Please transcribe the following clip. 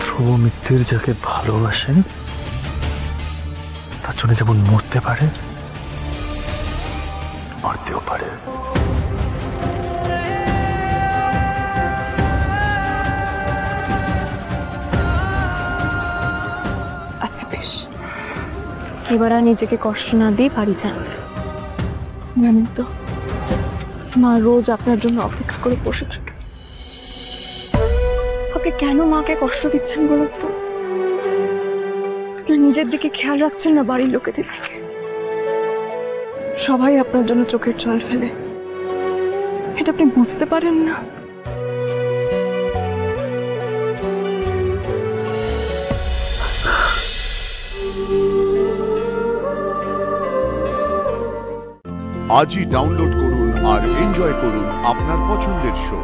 ধ্রুব মিত্তির যাকে ভালোবাসেন তার জন্য যেমন মরতে পারে, মরতেও পারে। আচ্ছা বেশ, এবার আর নিজেকে কষ্ট না দিয়ে বাড়ি যান। জানেন তো, মা রোজ আপনার জন্য অপেক্ষা করে বসে থাকে। আপনি কেন মাকে কষ্ট দিচ্ছেন বলুন তো? আপনার নিজের দিকে খেয়াল রাখছেন না বাড়ির লোকেদের দিকে? সবাই আপনার জন্য চোখের জল ফেলে, এটা আপনি বুঝতে পারেন না? আজই ডাউনলোড করুন আর এনজয় করুন আপনার পছন্দের শো।